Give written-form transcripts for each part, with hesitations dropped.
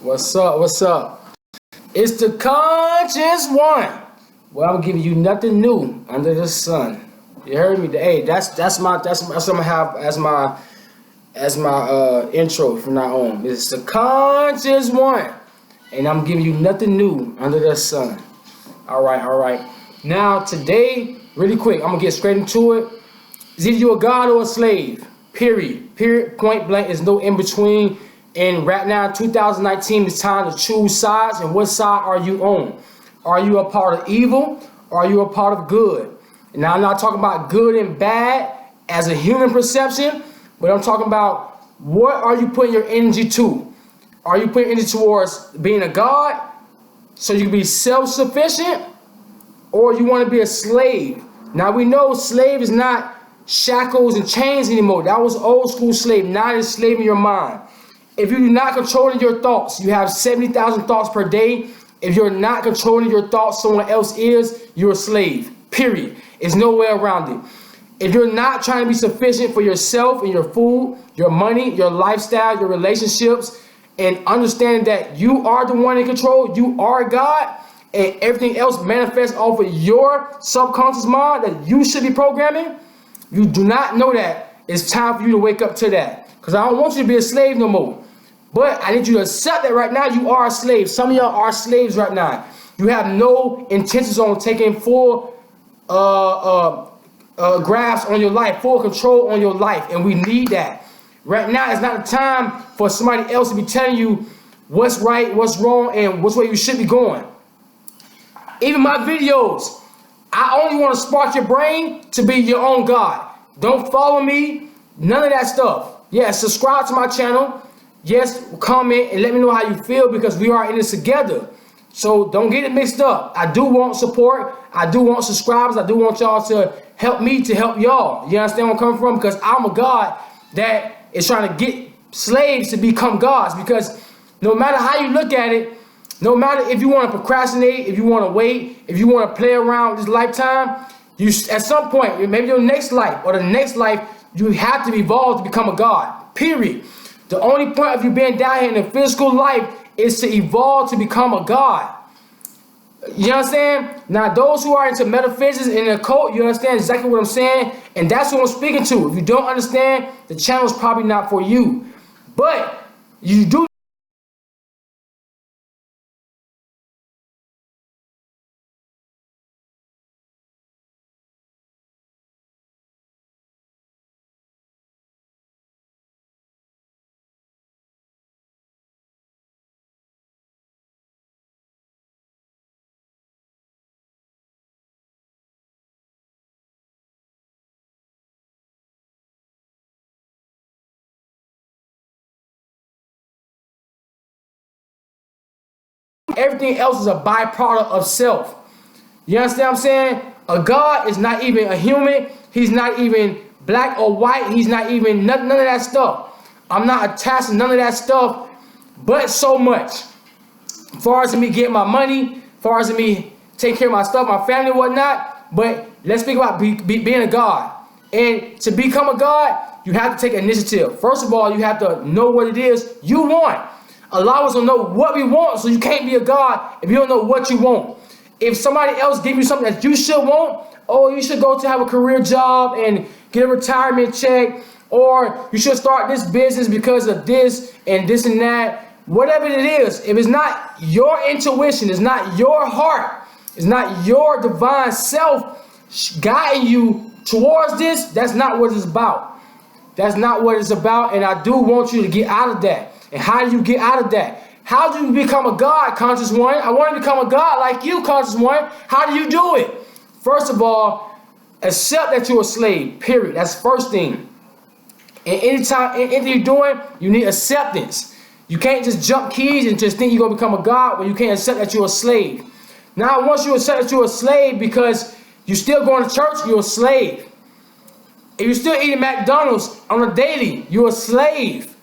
What's up? What's up? It's the conscious one. Well, I'm giving you nothing new under the sun. You heard me? Hey, that's what I'm gonna have as my intro from now on. It's the conscious one, and I'm giving you nothing new under the sun. All right, all right. Now today, really quick, I'm gonna get straight into it. Is either you a god or a slave? Period. Period. Point blank. There's no in between. And right now, 2019, it's time to choose sides. And what side are you on? Are you a part of evil? Or are you a part of good? And now I'm not talking about good and bad as a human perception, but I'm talking about what are you putting your energy to? Are you putting energy towards being a god so you can be self-sufficient? Or you want to be a slave? Now we know slave is not shackles and chains anymore. That was old school slave. Now it's enslaving your mind. If you're not controlling your thoughts, you have 70,000 thoughts per day. If you're not controlling your thoughts, someone else is, you're a slave. Period. There's no way around it. If you're not trying to be sufficient for yourself and your food, your money, your lifestyle, your relationships, and understanding that you are the one in control, you are God, and everything else manifests off of your subconscious mind that you should be programming, you do not know that, it's time for you to wake up to that. Because I don't want you to be a slave no more. But I need you to accept that right now you are a slave. Some of y'all are slaves right now. You have no intentions on taking full grasp on your life, full control on your life. And we need that. Right now is not the time for somebody else to be telling you what's right, what's wrong, and which way you should be going. Even my videos, I only want to spark your brain to be your own God. Don't follow me, none of that stuff. Yes, subscribe to my channel. Yes, comment and let me know how you feel because we are in this together. So don't get it mixed up. I do want support. I do want subscribers. I do want y'all to help me to help y'all. You understand where I'm coming from? Because I'm a God that is trying to get slaves to become gods. Because no matter how you look at it, no matter if you want to procrastinate, if you want to wait, if you want to play around with this lifetime, you at some point, maybe your next life or the next life, you have to evolve to become a God. Period. The only point of you being down here in the physical life is to evolve to become a God. You understand? Now, those who are into metaphysics and the occult, you understand exactly what I'm saying? And that's what I'm speaking to. If you don't understand, the channel is probably not for you. But you do. Everything else is a byproduct of self. You understand what I'm saying? A God is not even a human. He's not even black or white. He's not even none of that stuff. I'm not attached to none of that stuff, but so much. As far as me getting my money, as far as me taking care of my stuff, my family, whatnot. But let's speak about being a God. And to become a God, you have to take initiative. First of all, you have to know what it is you want. A lot of us don't know what we want, so you can't be a God if you don't know what you want. If somebody else gives you something that you should want, oh, you should go to have a career job and get a retirement check, or you should start this business because of this and that. Whatever it is, if it's not your intuition, it's not your heart, it's not your divine self guiding you towards this, that's not what it's about. That's not what it's about, and I do want you to get out of that. And how do you get out of that? How do you become a God, conscious one? I want to become a God like you, conscious one. How do you do it? First of all, accept that you're a slave, period. That's the first thing. And anything you're doing, you need acceptance. You can't just jump keys and just think you're going to become a God when you can't accept that you're a slave. Now, once you accept that you're a slave because you're still going to church, you're a slave. If you're still eating McDonald's on a daily, you're a slave.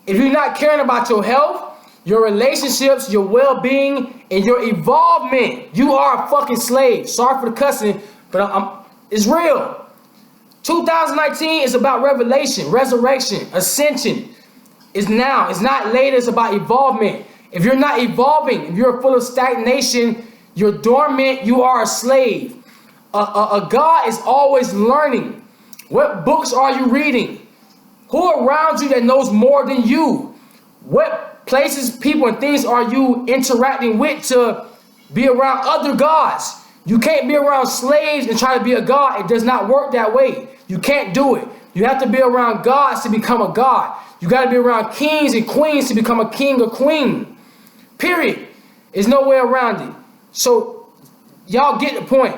If you're not caring about your health, your relationships, your well-being, and your involvement, you are a fucking slave. Sorry for the cussing, but it's real. 2019 is about revelation, resurrection, ascension. It's now. It's not later. It's about evolvement. If you're not evolving, if you're full of stagnation, you're dormant, you are a slave. A God is always learning. What books are you reading? Who around you that knows more than you? What places, people, and things are you interacting with to be around other gods? You can't be around slaves and try to be a god. It does not work that way. You can't do it. You have to be around gods to become a god. You got to be around kings and queens to become a king or queen. Period. There's no way around it. So y'all get the point.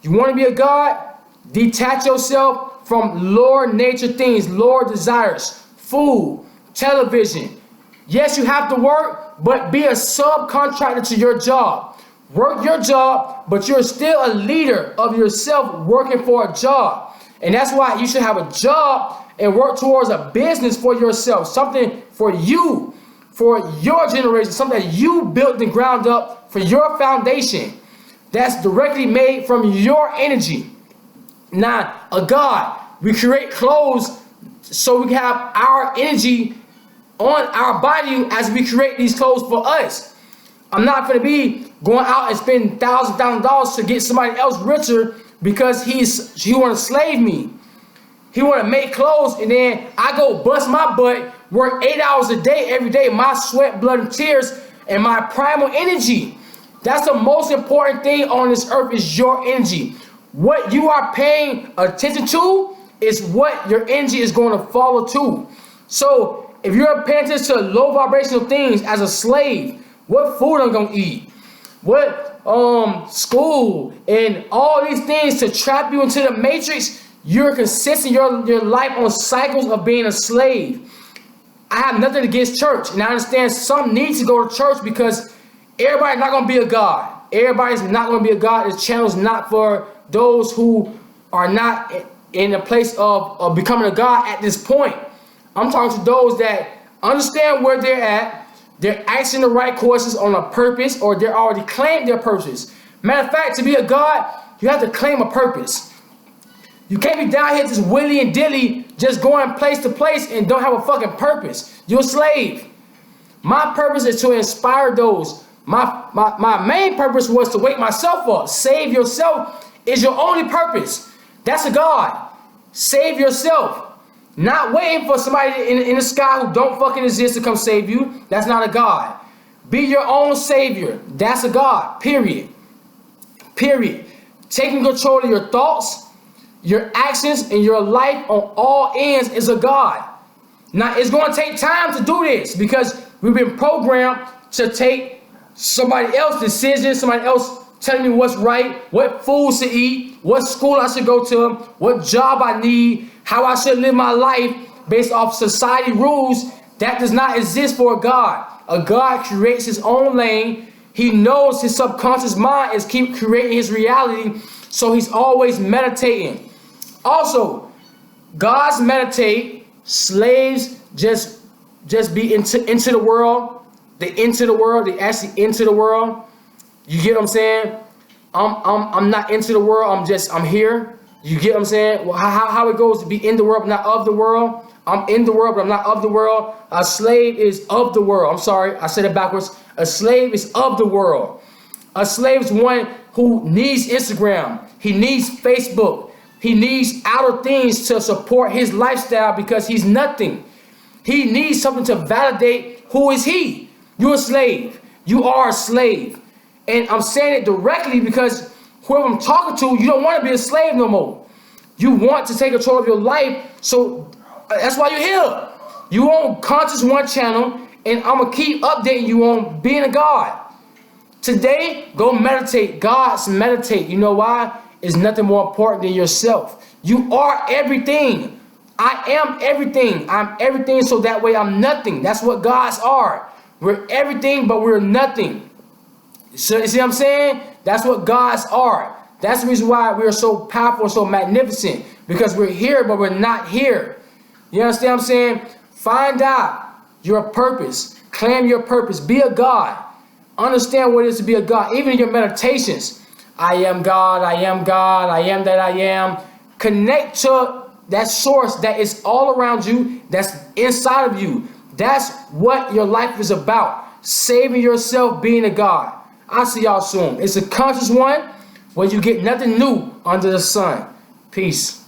You want to be a god? Detach yourself from lower nature things, lower desires, food, television. Yes, you have to work, but be a subcontractor to your job. Work your job, but you're still a leader of yourself working for a job. And that's why you should have a job and work towards a business for yourself, something for you, for your generation, something that you built the ground up for your foundation that's directly made from your energy. Now, a God, we create clothes so we can have our energy on our body as we create these clothes for us. I'm not going to be going out and spending thousands of dollars to get somebody else richer because he want to slave me. He want to make clothes and then I go bust my butt, work 8 hours a day every day, my sweat, blood, and tears, and my primal energy. That's the most important thing on this earth is your energy. What you are paying attention to is what your energy is going to follow to. So if you're paying attention to low vibrational things as a slave, what food I'm going to eat, what school, and all these things to trap you into the matrix, you're consistent your life on cycles of being a slave. I have nothing against church, and I understand some need to go to church because everybody's not going to be a god. Everybody's not going to be a god. This channel is not for those who are not in a place of becoming a god at this point. I'm talking to those that understand where they're at. They're asking the right questions on a purpose, or they're already claimed their purpose. Matter of fact, to be a god, you have to claim a purpose. You can't be down here just willy and dilly, just going place to place and don't have a fucking purpose. You're a slave. My purpose is to inspire those. My main purpose was to wake myself up. Save yourself is your only purpose. That's a god. Save yourself. Not waiting for somebody in the sky who don't fucking exist to come save you. That's not a god. Be your own savior. That's a god. Period. Period. Taking control of your thoughts, your actions, and your life on all ends is a god. Now, it's going to take time to do this because we've been programmed to take somebody else's decisions, somebody else telling me what's right, what foods to eat, what school I should go to, what job I need, how I should live my life based off society rules. That does not exist for a God. A God creates his own lane. He knows his subconscious mind is keep creating his reality, so he's always meditating. Also, gods meditate, slaves just be into the world. They enter the world, they actually enter the world. You get what I'm saying? I'm not into the world, I'm here. You get what I'm saying? Well, how it goes to be in the world, but not of the world. I'm in the world, but I'm not of the world. A slave is of the world. I'm sorry, I said it backwards. A slave is of the world. A slave is one who needs Instagram. He needs Facebook. He needs outer things to support his lifestyle because he's nothing. He needs something to validate who is he. You're a slave. You are a slave. And I'm saying it directly because whoever I'm talking to, you don't want to be a slave no more. You want to take control of your life, so that's why you're here. You on Conscious One channel, and I'm going to keep updating you on being a god. Today, go meditate. Gods meditate. You know why? It's nothing more important than yourself. You are everything. I am everything. I'm everything, so that way I'm nothing. That's what gods are. We're everything, but we're nothing. So you see what I'm saying? That's what gods are. That's the reason why we are so powerful and so magnificent. Because we're here, but we're not here. You understand what I'm saying? Find out your purpose. Claim your purpose. Be a god. Understand what it is to be a god. Even in your meditations. I am God. I am God. I am that I am. Connect to that source that is all around you. That's inside of you. That's what your life is about. saving yourself, being a God. I'll see y'all soon. It's a conscious one where you get nothing new under the sun. Peace.